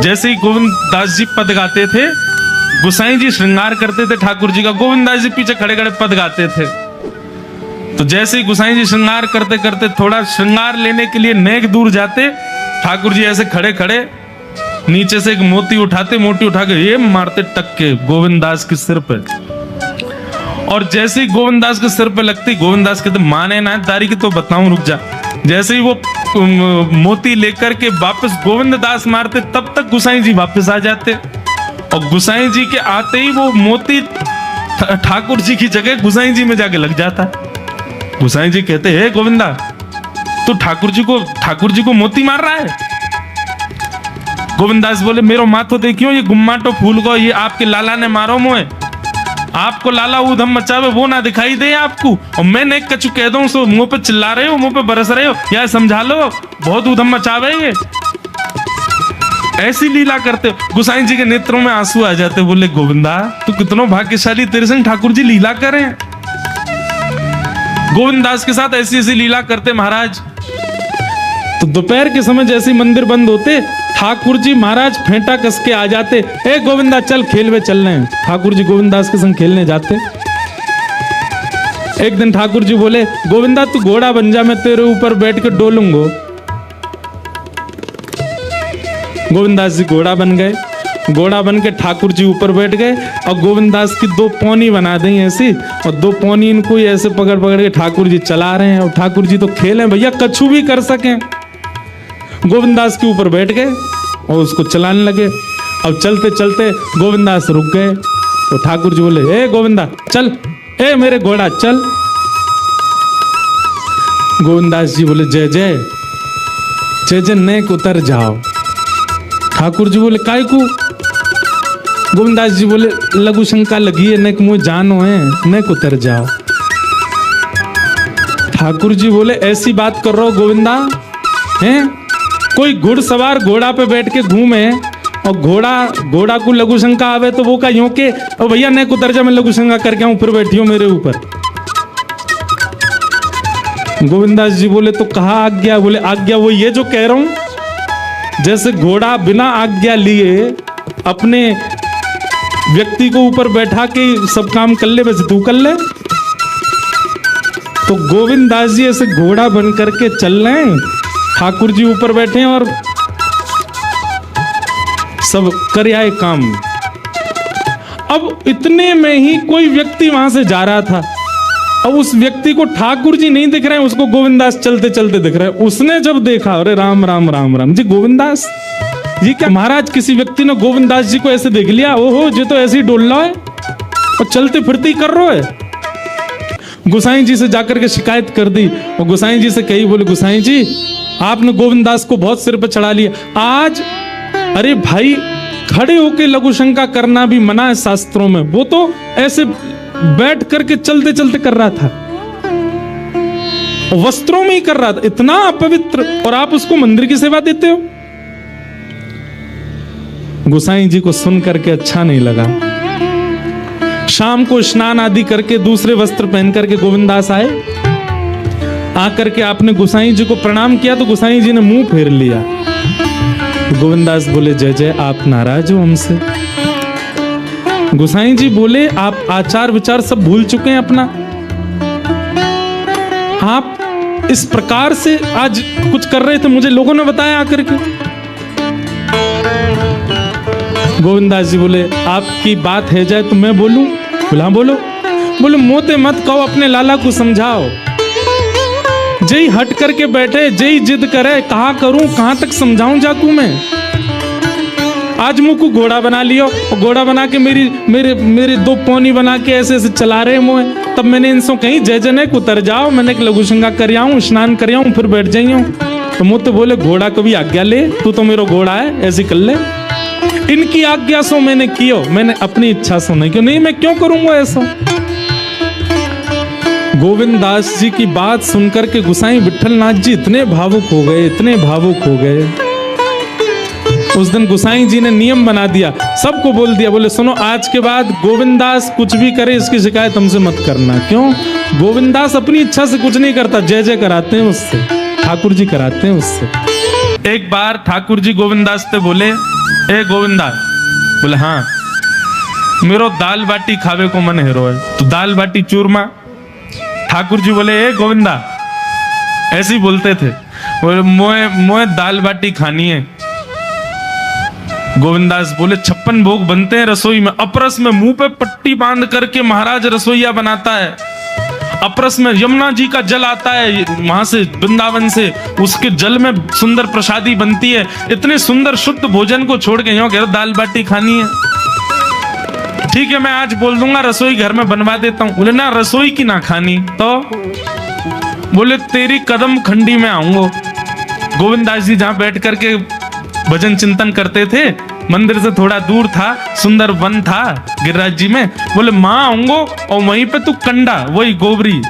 जैसे ही गोविंद दास जी पद गाते थे, गोसाई जी श्रृंगार करते थे ठाकुर जी का, गोविंद दास जी पीछे खड़े खड़े पद गाते थे। तो जैसे ही गोसाई जी श्रृंगार करते करते थोड़ा श्रृंगार लेने के लिए नेक दूर जाते, ठाकुर जी ऐसे खड़े खड़े नीचे से एक मोती उठाते, मोती उठा के ये मारते टक्के गोविंद दास के सिर पे। और जैसे ही गोविंद दास के सिर पे लगती, गोविंद दास कहते माने ना तारी की तो बताऊं, रुक जा। जैसे ही वो मोती लेकर के वापस गोविंद दास मारते, तब तक गोसाई जी वापस आ जाते। और गोसाई जी के आते ही वो मोती ठाकुर जी की जगह गोसाई जी में जाके लग जाता। गोसाई जी कहते हे गोविंदा, तू ठाकुर जी को मोती मार रहा है? गोविंद दास बोले मेरो माथो देखियो, ये गुम्माटो फूल को ये आपके लाला ने मारो मोए। आपको लाला ऊधम मचावे वो ना दिखाई दे आपको, और मैं एक कछु कह दूं सो मुंह पे चिल्ला रहे हो, मुंह पे बरस रहे हो, या समझा लो बहुत ऊधम मचावे ये। ऐसी लीला करते हो। गोसाई जी के नेत्रों में आंसू आ जाते, बोले गोविंदा तू कितना भाग्यशाली, तेरे संग ठाकुर जी लीला करें। गोविंद दास के साथ ऐसी ऐसी लीला करते महाराज। तो दोपहर के समय जैसे मंदिर बंद होते, ठाकुर जी महाराज फेंटा कस के आ जाते, ए गोविंदा चल खेल में चल रहे हैं। ठाकुर जी गोविंद दास के संग खेलने जाते। एक दिन ठाकुर जी बोले गोविंदा तू घोड़ा बन जा, मैं तेरे ऊपर बैठ के डोलूंगा। गोविंद दास जी घोड़ा बन गए। घोड़ा बन के ठाकुर जी ऊपर बैठ गए और गोविंद दास की दो पौनी बना दी ऐसी, और दो पौनी इनको ऐसे पकड़ पकड़ के ठाकुर जी चला रहे हैं। और ठाकुर जी तो खेले भैया, कछु भी कर सकें। गोविंद दास के ऊपर बैठ गए और उसको चलाने लगे। अब चलते चलते गोविंद दास रुक गए, तो ठाकुर जी बोले ए गोविंदा चल, ए मेरे घोड़ा चल। गोविंद दास जी बोले जय जय जय जय, नेक उतर जाओ। ठाकुर जी बोले काय को? गोविंद दास जी बोले लघु शंका लगी है, नेक मुझे जानो है, नेक उतर जाओ। ठाकुर जी बोले ऐसी बात कर रहे हो गोविंदा हैं? कोई घुड़सवार घोड़ा पे बैठ के घूमे और घोड़ा को लघु शंका आवे तो वो का यूं के ओ भैया नेक उतर जा, मैं लघु शंका करके आऊं, फिर बैठियो मेरे ऊपर। गोविंद दास जी बोले तो कहा आज्ञा? बोले आज्ञा वो ये जो कह रहा हूं, जैसे घोड़ा बिना आज्ञा लिए अपने व्यक्ति को ऊपर बैठा के सब काम कर ले, वैसे तू कर ले। तो गोविंद दास जी ऐसे घोड़ा बन करके चल रहे हैं, ठाकुर जी ऊपर बैठे हैं और सब कर आए काम। अब इतने में ही कोई व्यक्ति वहां से जा रहा था। अब उस व्यक्ति को ठाकुर जी नहीं दिख रहे हैं, उसको गोविंद दास चलते चलते दिख रहे हैं। उसने जब देखा अरे राम राम राम राम जी, गोविंद दास जी क्या महाराज? किसी व्यक्ति ने गोविंद दास जी को ऐसे देख लिया, ओहो जी तो ऐसे ही डोल रहा है और चलते फिरते ही कर रहा है। गोसाई जी से जाकर के शिकायत कर दी और गोसाई जी से कही, बोले गोसाई जी आपने गोविंद दास को बहुत सिर पे चढ़ा लिया आज। अरे भाई खड़े होके लघु शंका करना भी मना है शास्त्रों में, वो तो ऐसे बैठ करके चलते चलते कर रहा था, वस्त्रों में ही कर रहा था, इतना अपवित्र, और आप उसको मंदिर की सेवा देते हो। गोसाई जी को सुन करके अच्छा नहीं लगा। शाम को स्नान आदि करके दूसरे वस्त्र पहन करके गोविंद दास आए। आकर के आपने गोसाई जी को प्रणाम किया तो गोसाई जी ने मुंह फेर लिया। गोविंद दास बोले जय जय, आप नाराज हो हमसे? गोसाई जी बोले आप आचार विचार सब भूल चुके हैं अपना, आप इस प्रकार से आज कुछ कर रहे थे, मुझे लोगों ने बताया आकर के। गोविंद दास जी बोले आपकी बात है जाए तो मैं बोलूं? बोला बोलो। बोले मोते मत कहो, अपने लाला को समझाओ। जय हट करके बैठे, जय जिद करे, कहा करूं कहां तक समझाऊं जाकू मैं? आज मुझको घोड़ा बना लियो और घोड़ा बना के मेरे दो पौनी बना के ऐसे ऐसे चला रहे मुझे। तब मैंने इनसे कही जय जय उतर जाओ, मैंने लघु शंका कर आऊं, स्नान कर आऊं, फिर बैठ जाइयो। तो मुझे बोले घोड़ा कभी आज्ञा ले, तू तो मेरा घोड़ा है, ऐसे कर ले। इनकी आज्ञा सो मैंने कियो, मैंने अपनी इच्छा सो नहीं क्यों? नहीं मैं क्यों करूंगा ऐसा? गोविंद दास जी की बात सुनकर के गोसाई विठलनाथ जी इतने भावुक हो गए, इतने भावुक हो गए। उस दिन गोसाई जी ने नियम बना दिया, सबको बोल दिया, बोले सुनो आज के बाद गोविंद दास कुछ भी करे इसकी शिकायत हमसे मत करना। क्यों? गोविंद दास अपनी इच्छा से कुछ नहीं करता, जय जय कराते हैं उससे, ठाकुर जी कराते हैं उससे। एक बार ठाकुर जी गोविंदास से बोले, ए गोविंदास, बोले हाँ मेरो दाल बाटी खावे को मन हेरो है, तो दाल बाटी चूरमा। ठाकुर जी बोले, ए गोविंदा, ऐसे ही बोलते थे, बोले मोए दाल बाटी खानी है। गोविंदास बोले 56 भोग बनते हैं रसोई में, अपरस में मुंह पे पट्टी बांध करके महाराज रसोईया बनाता है, अपरस में यमुना जी का जल आता है वहां से वृंदावन से, उसके जल में सुंदर प्रसादी बनती है। इतने सुंदर शुद्ध भोजन को छोड़ के यूं कह रहे दाल बाटी खानी है। ठीक है, मैं आज बोल दूंगा रसोई घर में बनवा देता हूं। बोले ना, रसोई की ना खानी तो बोले तेरी कदम खंडी में आऊंगा। गोविंदास जी जहां बैठ करके भजन चिंतन करते थे, मंदिर से थोड़ा दूर था, सुंदर वन था गिरिराज जी में। बोले मां आऊंगो और वहीं पे तू कंडा, वही गोबरी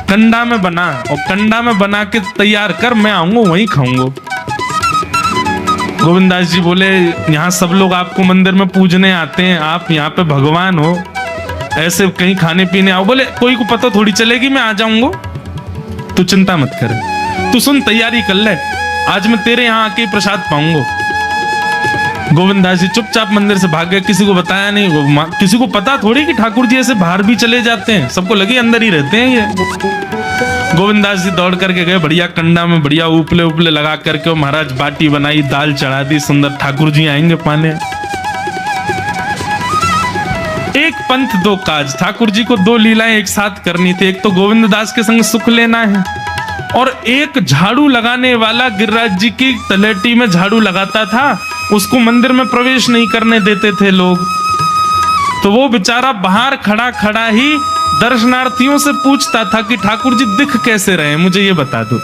कंडा में बना, और कंडा में बना के तैयार कर, मैं आऊंगा वहीं खाऊंगा। गोविंदास जी बोले यहाँ सब लोग आपको मंदिर में पूजने आते हैं, आप यहाँ पे भगवान हो, ऐसे कहीं खाने पीने आओ। बोले कोई को पता थोड़ी चलेगी, मैं आ जाऊंगा, तू चिंता मत कर, तू सुन तैयारी कर ले, आज मैं तेरे यहाँ आके प्रसाद पाऊंगा। गोविंदास जी चुपचाप मंदिर से भाग गए, किसी को बताया नहीं। किसी को पता थोड़ी कि ठाकुर जी ऐसे बाहर भी चले जाते हैं, सबको लगे अंदर ही रहते हैं ये। गोविंदास जी दौड़ करके गए, बढ़िया कंडा में बढ़िया उपले उपले लगा करके महाराज बाटी बनाई, दाल चढ़ा दी, सुंदर ठाकुर जी आएंगे पाने। एक पंथ दो काज, ठाकुर जी को दो लीलाएं एक साथ करनी थी, एक तो गोविंददास के संग सुख लेना है, और एक झाड़ू लगाने वाला गिरिराज जी की तलेटी में झाड़ू लगाता था, उसको मंदिर में प्रवेश नहीं करने देते थे लोग। तो वो बेचारा बाहर खड़ा खड़ा ही दर्शनार्थियों से पूछता था कि ठाकुर जी दिख कैसे रहे, मुझे ये बता दो।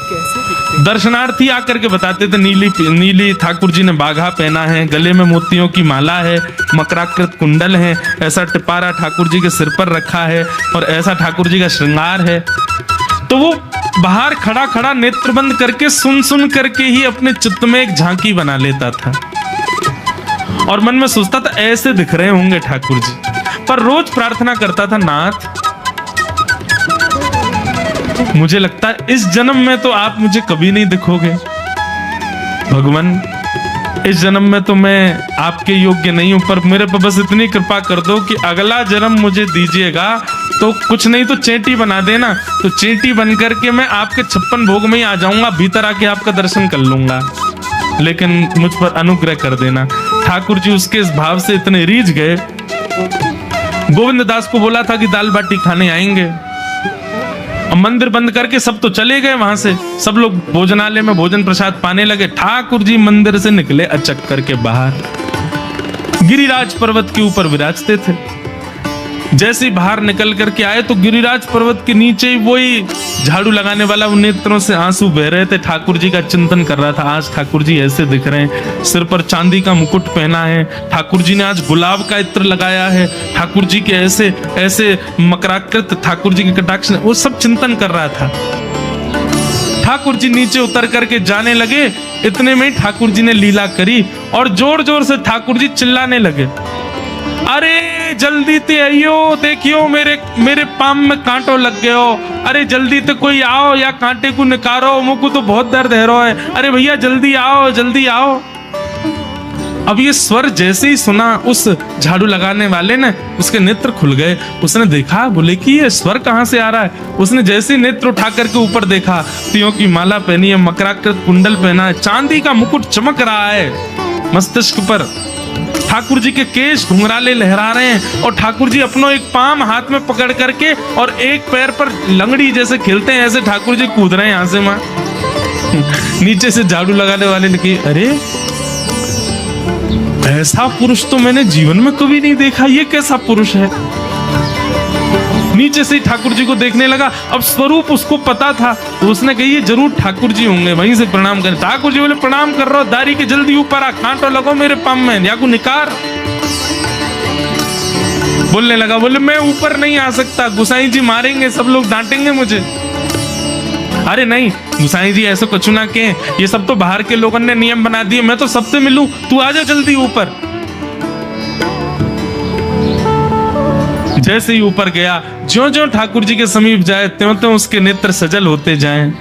दर्शनार्थी आकर के बताते थे नीली ठाकुर जी ने बाघा पहना है, गले में मोतियों की माला है, मकराकृत कुंडल है, ऐसा टिपारा ठाकुर जी के सिर पर रखा है, और ऐसा ठाकुर जी का श्रृंगार है। तो वो बाहर खड़ा खड़ा नेत्र बंद करके सुन सुन करके ही अपने चित्त में एक झांकी बना लेता था, और मन में सोचता था ऐसे दिख रहे होंगे ठाकुर जी। पर रोज प्रार्थना करता था, नाथ मुझे लगता है इस जन्म में तो आप मुझे कभी नहीं दिखोगे, भगवान इस जन्म में तो मैं आपके योग्य नहीं हूं, पर मेरे पर बस इतनी कृपा कर दो कि अगला जन्म मुझे दीजिएगा, तो कुछ नहीं तो चेटी बना देना, तो चेटी बन करके मैं आपके 56 भोग में ही आ जाऊंगा, भीतर आके आपका दर्शन कर लूंगा, लेकिन मुझ पर अनुग्रह कर देना। ठाकुर जी उसके इस भाव से इतने रीझ गए। गोविंददास को बोला था कि दाल बाटी खाने आएंगे, अब मंदिर बंद करके सब तो चले गए वहां से, सब लोग भोजनालय में भोजन प्रसाद पाने लगे। ठाकुर जी मंदिर से निकले अचक करके बाहर, गिरिराज पर्वत के ऊपर विराजते थे। जैसे ही बाहर निकल करके आए तो गिरिराज पर्वत के नीचे ही वही झाड़ू लगाने वाला नेत्रों से आंसू बह रहे थे, ठाकुर जी का चिंतन कर रहा था। आज ठाकुर जी ऐसे दिख रहे हैं, सिर पर चांदी का मुकुट पहना है, ठाकुर जी ने आज गुलाब का इत्र लगाया है, ठाकुर जी के ऐसे ऐसे मकराकृत ठाकुर जी के कटाक्ष, वो सब चिंतन कर रहा था। ठाकुर जी नीचे उतर करके जाने लगे, इतने में ठाकुर जी ने लीला करी और जोर जोर से ठाकुर जी चिल्लाने लगे, अरे जल्दी ते आइयो, देखियो मेरे पाम में कांटो लग गयो, अरे जल्दी ते कोई आओ या कांटे को निकारो, मुझको तो बहुत दर्द है रो है, अरे भैया जल्दी आओ जल्दी आओ। अब ये स्वर जैसे ही सुना उस झाड़ू लगाने वाले ने, उसके नेत्र खुल गए, उसने देखा, बोले कि ये स्वर कहाँ से आ रहा है। उसने जैसे ही नेत्र उठा करके ऊपर देखा, तियों की माला पहनी है, मकराकृत कुंडल पहना है, चांदी का मुकुट चमक रहा है मस्तिष्क पर, ठाकुर जी के केश घुंघराले लहरा रहे हैं, और ठाकुर जी अपनो एक पाम हाथ में पकड़ करके और एक पैर पर लंगड़ी जैसे खेलते हैं, ऐसे ठाकुर जी कूद रहे हैं यहां से वहां। नीचे से झाड़ू लगाने वाले ने कहा, अरे ऐसा पुरुष तो मैंने जीवन में कभी नहीं देखा, ये कैसा पुरुष है। नीचे से ठाकुर जी को देखने लगा, अब स्वरूप उसको पता था, तो उसने कही ये जरूर ठाकुर जी होंगे, वहीं से प्रणाम करें। ठाकुर जी बोले प्रणाम कर रहा हूं, दारी के जल्दी ऊपर आ, कांटो लगो मेरे पाम में, या को निकार। बोलने लगा, बोले मैं ऊपर नहीं आ सकता, गुसाई जी मारेंगे, सब लोग डांटेंगे मुझे। अरे नहीं गुसाई जी ऐसे कुछ ना के, ये सब तो बाहर के लोगों ने नियम बना दिए, मैं तो सबसे मिलूं, तू आ जा जल्दी ऊपर। जैसे ही ऊपर गया, ज्यों ज्यों ठाकुर जी के समीप जाए त्यों त्यों उसके नेत्र सजल होते जाएं।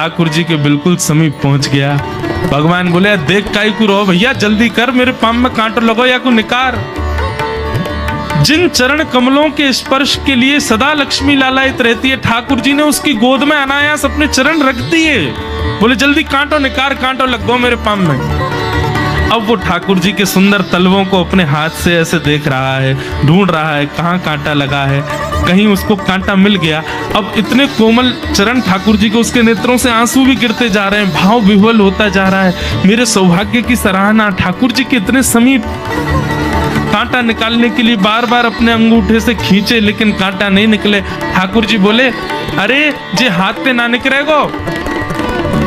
ठाकुर जी के बिल्कुल समीप पहुंच गया। भगवान बोले देख काई को रो भैया, जल्दी कर, मेरे पाम में कांटो लगो या को निकार। जिन चरण कमलों के स्पर्श के लिए सदा लक्ष्मी लालायित रहती है, ठाकुर जी ने उसकी गोद में अनायास अपने चरण रख दिए। बोले जल्दी कांटो निकार, कांटो लग गो मेरे पाम में। अब वो ठाकुर जी के सुंदर तलवों को अपने हाथ से ऐसे देख रहा है, ढूंढ रहा है कहाँ कांटा लगा है। कहीं उसको कांटा मिल गया। अब इतने कोमल चरण ठाकुर जी के, उसके नेत्रों से आंसू भी गिरते जा रहे हैं, भाव विह्वल होता जा रहा है। मेरे सौभाग्य की सराहना, ठाकुर जी के इतने समीप। कांटा निकालने के लिए बार बार अपने अंगूठे से खींचे, लेकिन कांटा नहीं निकले। ठाकुर जी बोले अरे जे हाथ पे ना निकलेगो।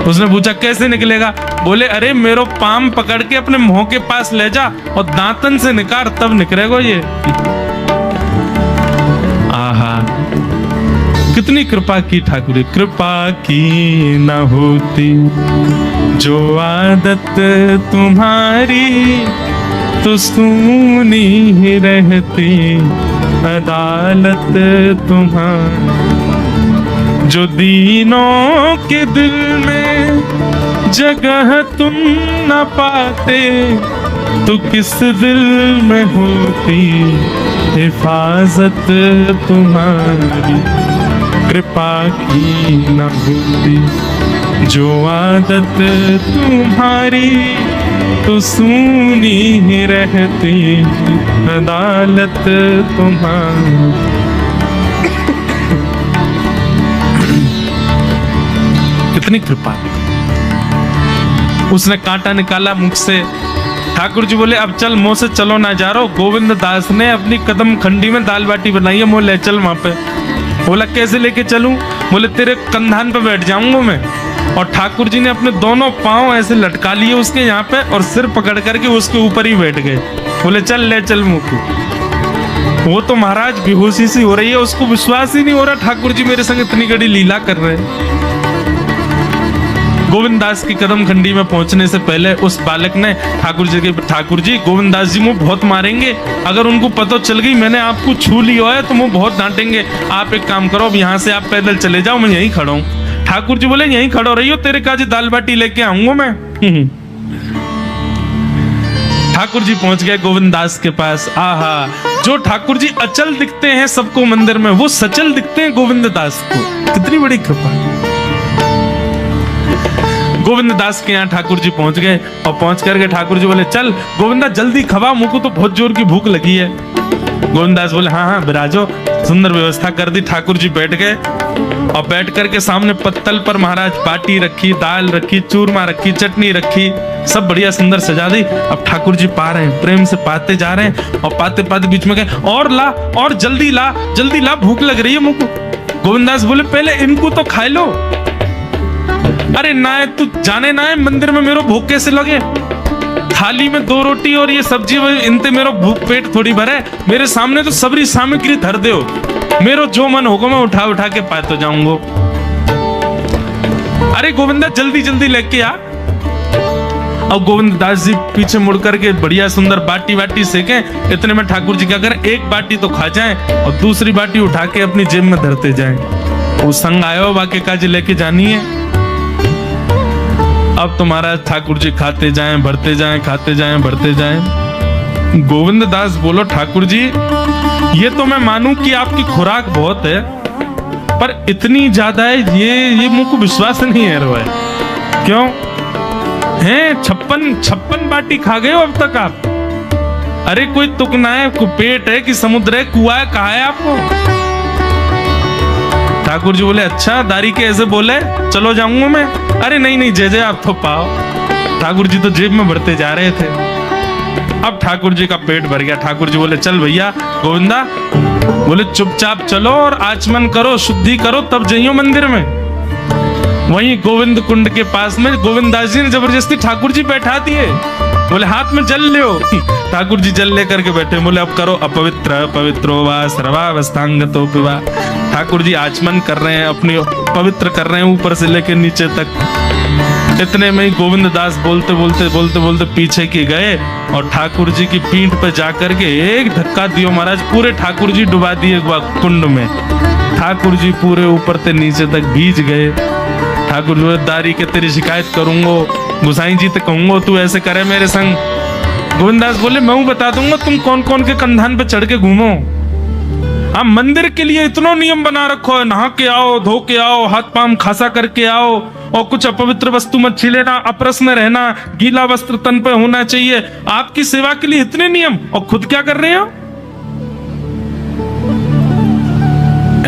उसने पूछा कैसे निकलेगा? बोले अरे मेरो पाम पकड़ के अपने मुंह के पास ले जा और दांतन से निकाल, तब निकलेगो ये। आहा, कितनी कृपा की ठाकुर। कृपा की न होती जो आदत तुम्हारी, तो सुनी ही रहती अदालत तुम्हारी। जो दीनों के दिल में जगह तुम न पाते, तो किस दिल में होती हिफाजत तुम्हारी। कृपा की न होती जो आदत तुम्हारी, तो सुनी ही रहती अदालत तुम्हारी। कितनी कृपा। उसने कांटा निकाला मुख से। ठाकुर जी बोले अब चल, मुंह से चलो ना जा रहा। गोविंद दास ने अपनी कदम खंडी में दाल बाटी बनाई है, मुँह ले चल वहां पे। बोला कैसे लेके चलूं? बोले तेरे कंधान पे बैठ जाऊंगा मैं। और ठाकुर जी ने अपने दोनों पांव ऐसे लटका लिए उसके यहाँ पे और सिर पकड़ करके उसके ऊपर ही बैठ गए। बोले चल ले चल मुंह। वो तो महाराज बेहोशी सी हो रही है, उसको विश्वास ही नहीं हो रहा ठाकुर जी मेरे संग इतनी बड़ी लीला कर रहे हैं। गोविंद दास की कदम खंडी में पहुंचने से पहले उस बालक ने ठाकुर जी गोविंद दास जी मुझे बहुत मारेंगे, अगर उनको पता चल गई मैंने आपको छू लिया है तो मुझे बहुत डांटेंगे। आप एक काम करो, अब यहाँ से आप पैदल चले जाओ, मैं यहीं खड़ा हूँ। ठाकुर जी बोले यहीं खड़ो रही हो, तेरे काजी दाल बाटी लेके आऊंगा मैं। ठाकुर जी पहुंच गए गोविंद दास के पास। आहा, जो ठाकुर जी अचल दिखते हैं सबको मंदिर में, वो सचल दिखते हैं गोविंद दास को। कितनी बड़ी कृपा। गोविंद दास के यहाँ ठाकुर जी पहुंच गए और पहुंच करके ठाकुर जी बोले चल गोविंदा जल्दी खवा, मुझको तो बहुत जोर की भूख लगी है। गोविंद दास बोले हाँ हाँ बिराजो। सुंदर व्यवस्था कर दी। ठाकुर जी बैठ गए और बैठ करके सामने पत्तल पर महाराज बाटी रखी, दाल रखी, चूरमा रखी, चटनी रखी, सब बढ़िया सुंदर सजा दी। अब ठाकुर जी पा रहे हैं, प्रेम से पाते जा रहे हैं और पाते पाते बीच में गए और ला और जल्दी ला, भूख लग रही है मुझको। गोविंदास बोले पहले इनको तो खा लो। अरे ना तू जाने ना है मंदिर में मेरो भूख कैसे लगे? थाली में 2 रोटी और ये सब्जी, इनते मेरो भूख पेट थोड़ी भरे। मेरे सामने तो सबरी सामग्री धर दो, मेरो जो मन होगा मैं उठा उठा के पाते जाऊंगा। अरे गोविंदा जल्दी जल्दी लेके आ। अब गोविंद दास जी पीछे मुड़ करके बढ़िया सुंदर बाटी सेके। इतने में ठाकुर जी क्या करें, एक बाटी तो खा जाएं और दूसरी बाटी उठा के अपनी जेब में धरते जाएं। वो संग आयो बाकी काजी लेके जानी है। अब तो महाराज ठाकुर जी खाते जाएं भरते जाएं, खाते जाएं भरते जाएं। गोविंद दास बोलो ठाकुर जी ये तो मैं मानूं कि आपकी खुराक बहुत है, पर इतनी ज्यादा है ये मुझको विश्वास नहीं है रहा है। क्यों हैं 56 बाटी खा गए हो अब तक आप? अरे कोई तुकना है, कोई पेट है कि समुद्र है, कुआ है, कहा है आपको? ठाकुर जी बोले अच्छा दारी के ऐसे बोले, चलो जाऊंगा मैं। अरे नहीं जय आप तो पाओ। ठाकुर जी तो जेब में भरते जा रहे थे। अब ठाकुर जी का पेट भर गया। ठाकुर जी बोले चल भैया गोविंदा, बोले चुपचाप चलो और आचमन करो, शुद्धि करो, तब जाइयो मंदिर में। वहीं गोविंद कुंड के पास में गोविंद दास जी ने जबरदस्ती ठाकुर जी बैठा दिए। बोले हाथ में जल ले। ठाकुर जी जल लेकर के बैठे। बोले अब करो अपवित्र पवित्रो वा सर्वावस्थांगतो पिवा। ठाकुर जी आचमन कर रहे हैं, अपनी पवित्र कर रहे हैं ऊपर से लेकर नीचे तक। इतने में ही गोविंद दास बोलते बोलते पीछे की गए और ठाकुर जी की पीठ पे जाकर के एक धक्का दियो महाराज, पूरे ठाकुर जी डुबा दिए कुंड में। ठाकुर जी पूरे ऊपर से नीचे तक भीज गए। ठाकुर जोरदारी के तेरी शिकायत करूंगो, गुसाई जी तो कहूंगो तू ऐसे करे मेरे संग। गोविंदास बोले मैं बता दूंगा तुम कौन कौन के कंधान पे चढ़ के घूमो। हम मंदिर के लिए इतना नियम बना रखो है, नहा के आओ, धो के आओ, हाथ पांव खासा करके आओ, और कुछ अपवित्र वस्तु मत छीलेना, अप्रश्न रहना, गीला वस्त्र तन पे होना चाहिए। आपकी सेवा के लिए इतने नियम, और खुद क्या कर रहे हो?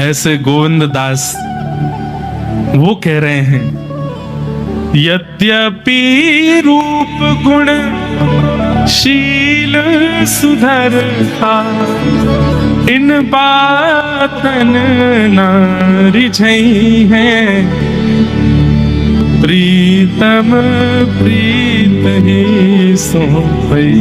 ऐसे गोविंद दास वो कह रहे हैं, यद्यपि रूप गुण शील सुधरता, इन बातन न रिझई है, प्रीतम प्रीत ही सो पई।